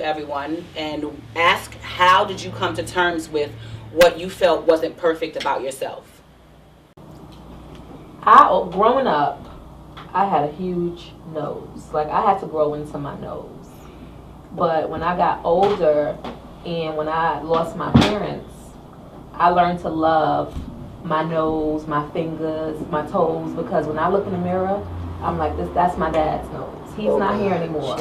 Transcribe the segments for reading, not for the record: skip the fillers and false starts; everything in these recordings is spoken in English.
everyone and ask, how did you come to terms with what you felt wasn't perfect about yourself? Growing up, I had a huge nose. Like, I had to grow into my nose. But when I got older and when I lost my parents, I learned to love my nose, my fingers, my toes, because when I look in the mirror, I'm like, that's my dad's nose. He's not here anymore,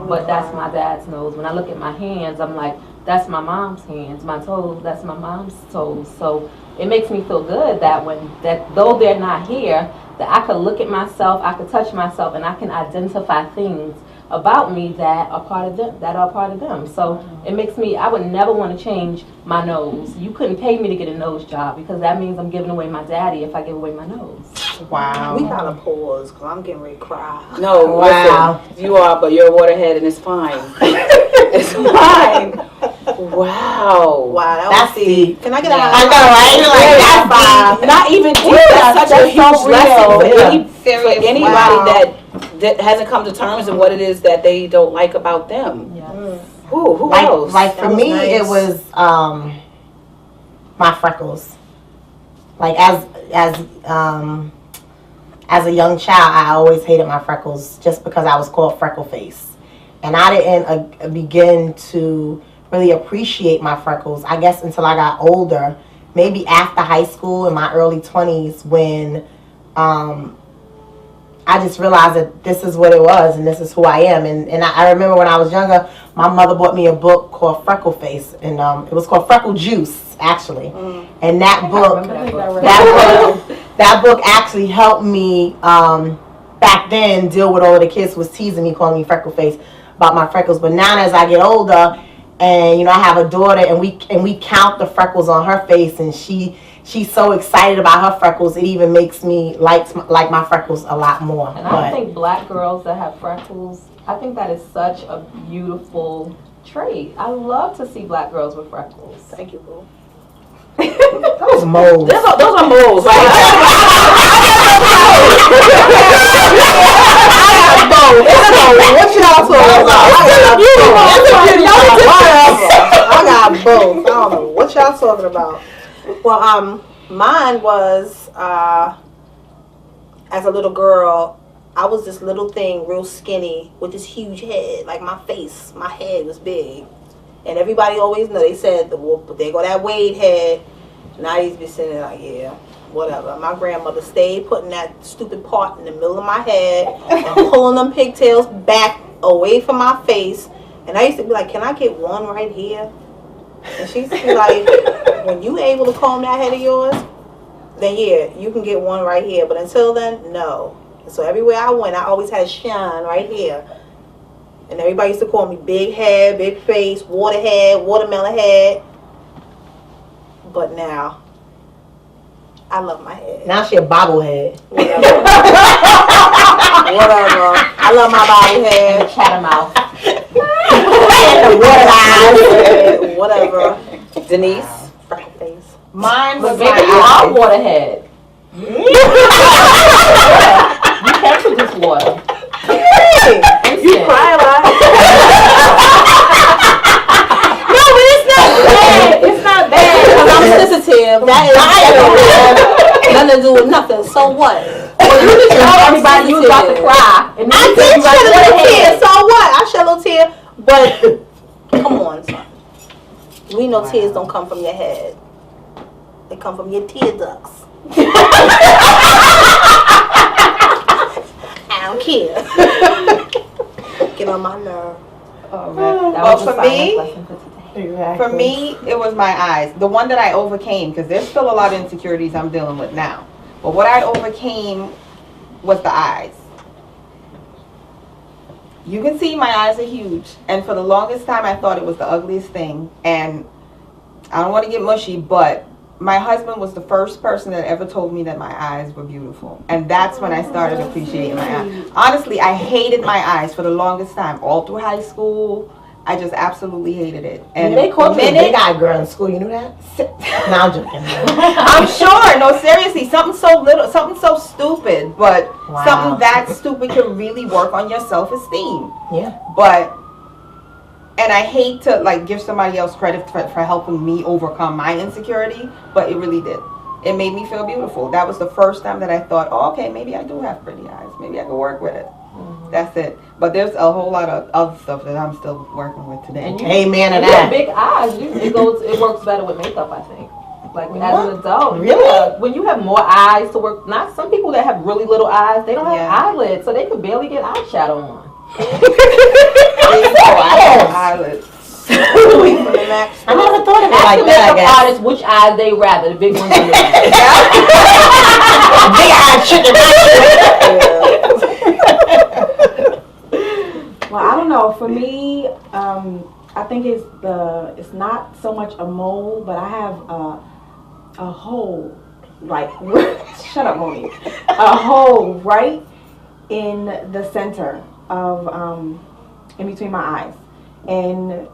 but that's my dad's nose. When I look at my hands, I'm like, that's my mom's hands. My toes, that's my mom's toes. So it makes me feel good that though they're not here, that I could look at myself, I could touch myself, and I can identify things about me that are part of them. So it makes me, I would never want to change my nose. You couldn't pay me to get a nose job, because that means I'm giving away my daddy if I give away my nose. Wow. We gotta pause, because I'm getting ready to cry. No, wow. Listen, you are, but you're a waterhead and it's fine. It's fine. Wow. Wow, that's deep. Can I get a high I know, right? five? Not even deep. That's such a huge lesson for anybody that hasn't come to terms with what it is that they don't like about them. Yes. Who else? Like for me, nice. It was my freckles. Like as a young child, I always hated my freckles just because I was called freckle face, and I didn't begin to really appreciate my freckles, I guess, until I got older, maybe after high school in my early 20s, when I just realized that this is what it was and this is who I am. And I remember when I was younger, my mother bought me a book called Freckle Face, and it was called Freckle Juice, actually. And that book actually helped me back then deal with all of the kids who was teasing me, calling me Freckle Face about my freckles. But now as I get older, and I have a daughter, and we count the freckles on her face, and she's so excited about her freckles, it even makes me like my freckles a lot more. And I think black girls that have freckles, I think that is such a beautiful trait. I love to see black girls with freckles. Thank you, boo. Those moles. Those are moles. Right? What y'all talking about? I got both. I don't know what y'all talking about. Well, mine was as a little girl, I was this little thing, real skinny, with this huge head. Like my head was big, and everybody always know. They said, "They go that Wade head." And I used to be sitting there like, yeah, whatever. My grandmother stayed putting that stupid part in the middle of my head and pulling them pigtails back away from my face. And I used to be like, "Can I get one right here?" And she used to be like, "When you able to comb that head of yours, then yeah, you can get one right here. But until then, no." And so everywhere I went, I always had a shine right here. And everybody used to call me big head, big face, water head, watermelon head. But now, I love my head. Now she a bobblehead. Whatever. Whatever. I love my body head. And the catamount. And the water eyes. Whatever. Denise? Freckle face. Mine was Baby, you are waterhead. You can produce water. You cry a lot. It's not bad because I'm sensitive. That is nothing to do with nothing. So what? Well, you just told everybody you was about to cry. And I did shed a little tear. So what? I shed a little tear. But come on, son. We know tears don't come from your head. They come from your tear ducts. I don't care. Get on my nerve. Well, for me, it was my eyes. The one that I overcame, because there's still a lot of insecurities I'm dealing with now. But what I overcame was the eyes. You can see my eyes are huge. And for the longest time, I thought it was the ugliest thing. And I don't want to get mushy, but my husband was the first person that ever told me that my eyes were beautiful. And that's when I started appreciating my eyes. Honestly, I hated my eyes for the longest time. All through high school, I just absolutely hated it. And they called me a big-eyed girl in school. You knew that? No, I'm joking. I'm sure. No, seriously. Something so little, something so stupid, but something that stupid can really work on your self-esteem. Yeah. But And I hate to like give somebody else credit for helping me overcome my insecurity, but it really did. It made me feel beautiful. That was the first time that I thought, oh, okay, maybe I do have pretty eyes. Maybe I can work with it. That's it. But there's a whole lot of other stuff that I'm still working with today. Amen to that. Big eyes. It works better with makeup, I think. Like as an adult, really, when you have more eyes to work. Not some people that have really little eyes. They don't have eyelids, so they could barely get eyeshadow on. Eyelids. I never thought of it like that. I guess. Artists, which eyes they rather, the big ones or the big eyed chicken. Well, I don't know. For me, I think it's not so much a mole, but I have a hole, like shut up, Monique. A hole right in the center of in between my eyes, and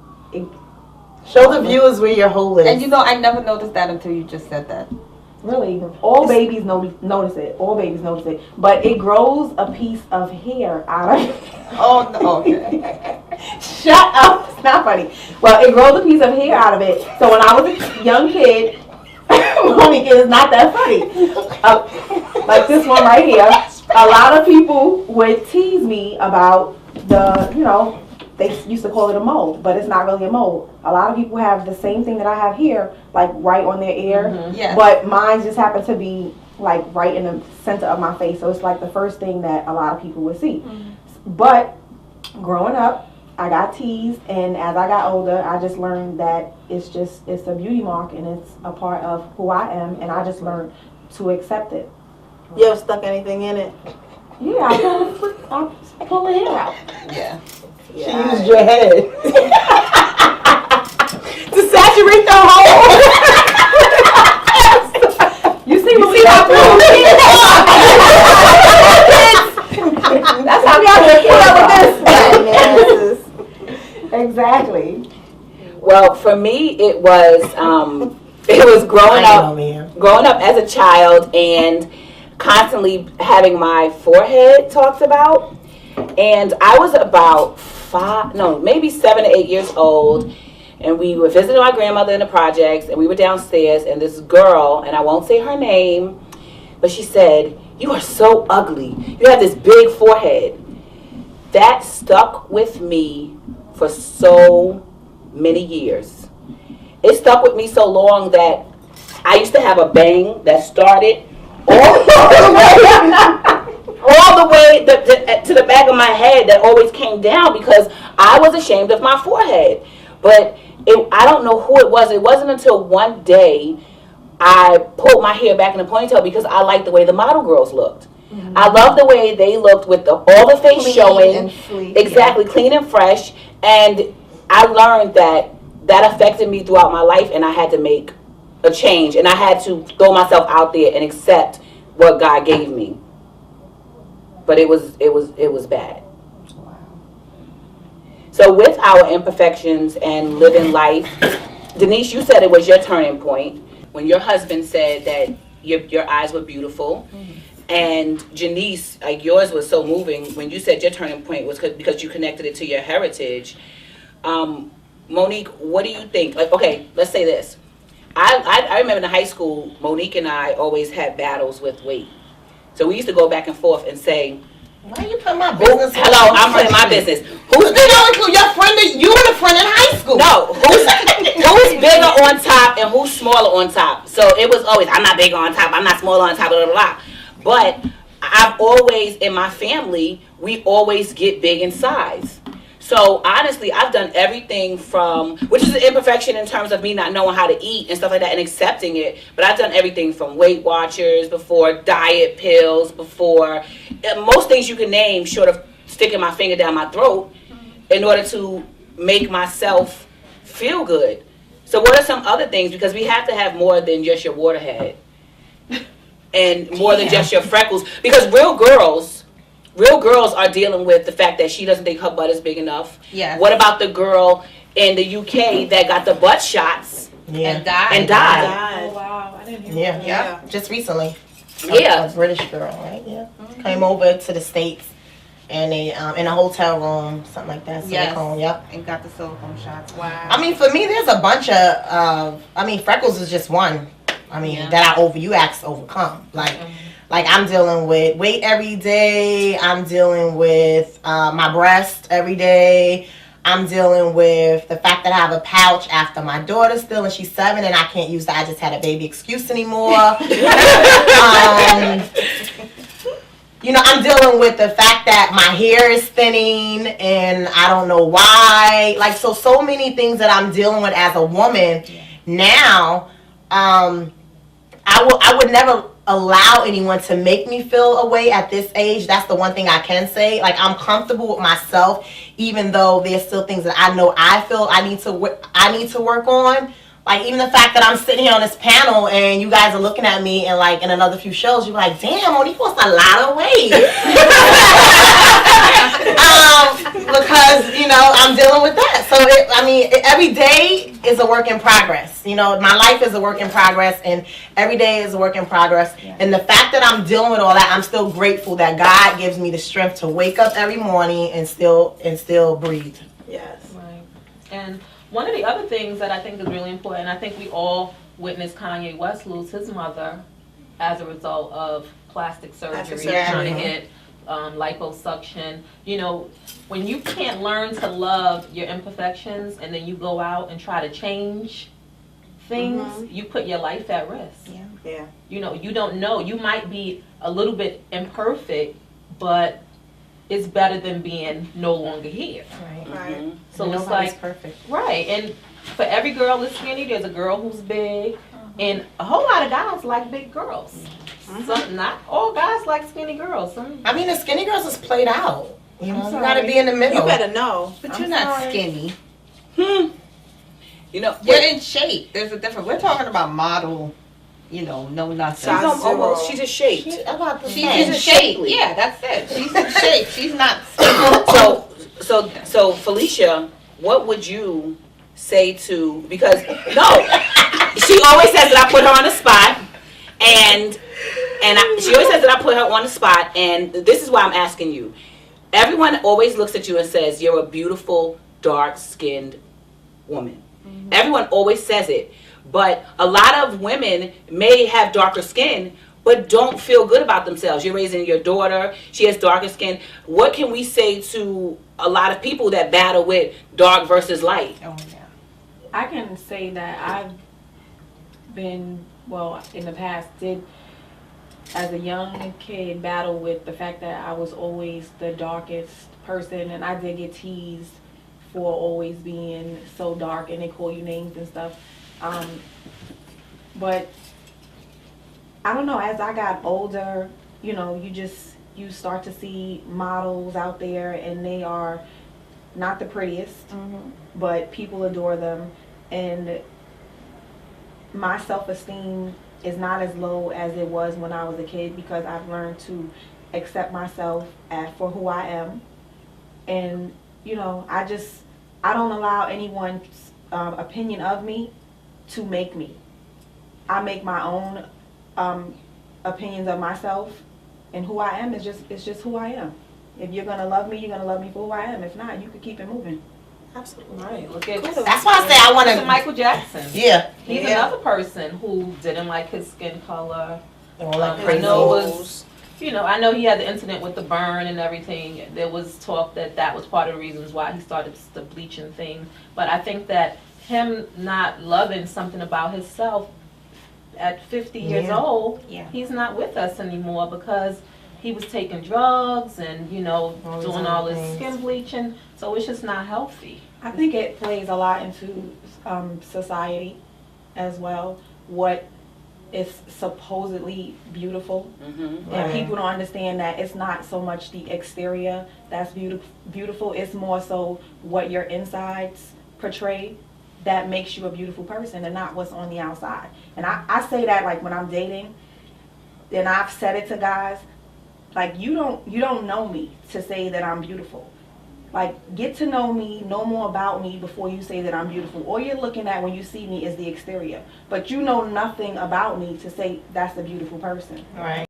show the viewers where your hole is. And you know, I never noticed that until you just said that. Really, all babies notice it. All babies notice it, but it grows a piece of hair out of it. Oh no! Okay. Shut up! It's not funny. Well, it grows a piece of hair out of it. So when I was a young kid, Monique, it is not that funny. Like this one right here. A lot of people would tease me about they used to call it a mole, but it's not really a mole. A lot of people have the same thing that I have here, like right on their ear. Mm-hmm. Yes. But mine just happened to be like right in the center of my face. So it's like the first thing that a lot of people would see. Mm-hmm. But growing up, I got teased, and as I got older, I just learned that it's a beauty mark, and it's a part of who I am, and I just learned to accept it. You ever stuck anything in it? Yeah, I pull the hair out. Yeah. She used your head to saturate the hole. You see my That's how we got to put up with this. Exactly. Well, for me, it was growing up as a child and constantly having my forehead talked about. And I was about maybe 7 to 8 years old, and we were visiting my grandmother in the projects, and we were downstairs, and this girl, and I won't say her name, but she said, "You are so ugly. You have this big forehead." That stuck with me for so many years. It stuck with me so long that I used to have a bang that started all the way to the back of my head that always came down because I was ashamed of my forehead. But I don't know who it was. It wasn't until one day I pulled my hair back in a ponytail because I liked the way the model girls looked. Mm-hmm. I loved the way they looked with all the face clean showing. And sleek, exactly, yeah. Clean and fresh. And I learned that affected me throughout my life, and I had to make a change. And I had to throw myself out there and accept what God gave me. But it was bad. Wow. So with our imperfections and living life, Denise, you said it was your turning point when your husband said that your eyes were beautiful. Mm-hmm. And Janice, like yours was so moving when you said your turning point was because you connected it to your heritage. Monique, what do you think? Like, okay, let's say this. I remember in high school, Monique and I always had battles with weight. So we used to go back and forth and say, "Why you put my business?" Hello, I'm putting my business. Who's bigger? Your friend? You and a friend in high school. No, who's bigger on top and who's smaller on top? So it was always, I'm not bigger on top, I'm not smaller on top, blah blah blah. But I've always, in my family, we always get big in size. So honestly, I've done everything from, which is an imperfection in terms of me not knowing how to eat and stuff like that and accepting it, but I've done everything from Weight Watchers, before diet pills, before most things you can name short of sticking my finger down my throat in order to make myself feel good. So what are some other things? Because we have to have more than just your waterhead and more than just your freckles, because real girls are dealing with the fact that she doesn't think her butt is big enough. Yes. What about the girl in the UK that got the butt shots and died? Oh wow, I didn't hear that. Yeah. Just recently. Yeah. A British girl, right? Yeah. Mm-hmm. Came over to the States and they in a hotel room, something like that. Silicone, yep. And got the silicone shots. Wow. I mean, for me, there's a bunch of. I mean, freckles is just one. I mean, that you asked to overcome. Like I'm dealing with weight every day. I'm dealing with my breast every day. I'm dealing with the fact that I have a pouch after my daughter's still, and she's 7, and I can't use the "I just had a baby" excuse anymore. You know, I'm dealing with the fact that my hair is thinning, and I don't know why. Like, so many things that I'm dealing with as a woman now. I would never allow anyone to make me feel a way at this age. That's the one thing I can say. Like, I'm comfortable with myself, even though there's still things that I know I feel I need to work on. Like, even the fact that I'm sitting here on this panel and you guys are looking at me, and like in another few shows, you're like, damn, Monique lost a lot of weight. Because, you know, I'm dealing with that. So, every day is a work in progress. You know, my life is a work in progress, and every day is a work in progress. Yeah. And the fact that I'm dealing with all that, I'm still grateful that God gives me the strength to wake up every morning and still breathe. Yes. Right. And one of the other things that I think is really important, I think we all witnessed Kanye West lose his mother as a result of plastic surgery, trying to get liposuction. You know, when you can't learn to love your imperfections and then you go out and try to change things, you put your life at risk. Yeah. You know, you don't know. You might be a little bit imperfect, but it's better than being no longer here. Right. So it's like perfect. Right. And for every girl that's skinny, there's a girl who's big. And a whole lot of guys like big girls. Some, not all guys like skinny girls. I mean, the skinny girls is played out. You know, you gotta be in the middle. You better know. But you're not skinny. You know, You're in shape. There's a difference. We're talking about model, you know, no nothing. she's a shape. She's in shape. Yeah, that's it. She's in shape. She's not skinny. So Felicia, what would you say to, because she always says that I put her on the spot, and she always says that I put her on the spot, and this is why I'm asking you. Everyone always looks at you and says you're a beautiful, dark-skinned woman. Everyone always says it, but a lot of women may have darker skin but don't feel good about themselves. You're raising your daughter, she has darker skin. What can we say to a lot of people that battle with dark versus light? I can say that I've been, well, in the past, did, as a young kid, battle with the fact that I was always the darkest person, and I did get teased for always being so dark, and they call you names and stuff. But I don't know, as I got older, you know, you start to see models out there, and they are not the prettiest, but people adore them, and my self-esteem is not as low as it was when I was a kid, because I've learned to accept myself for who I am. And, you know, I don't allow anyone's opinion of me to make me. I make my own opinions of myself, and who I am is just who I am. If you're gonna love me, you're gonna love me for who I am. If not, you could keep it moving. Absolutely right. Look at that's why I say I want to. Michael Jackson. Yeah, he's another person who didn't like his skin color. Like I know it was, you know, I know he had the incident with the burn and everything. There was talk that was part of the reasons why he started the bleaching thing. But I think that him not loving something about himself at 50 years old, he's not with us anymore because he was taking drugs and, you know, doing all this skin bleaching. So it's just not healthy. I think it plays a lot into society as well. What is supposedly beautiful, and people don't understand that it's not so much the exterior that's beautiful. It's more so what your insides portray that makes you a beautiful person, and not what's on the outside. And I say that, like, when I'm dating, and I've said it to guys, like, you don't know me to say that I'm beautiful. Like, get to know me, know more about me before you say that I'm beautiful. All you're looking at when you see me is the exterior, but you know nothing about me to say that's a beautiful person. Right.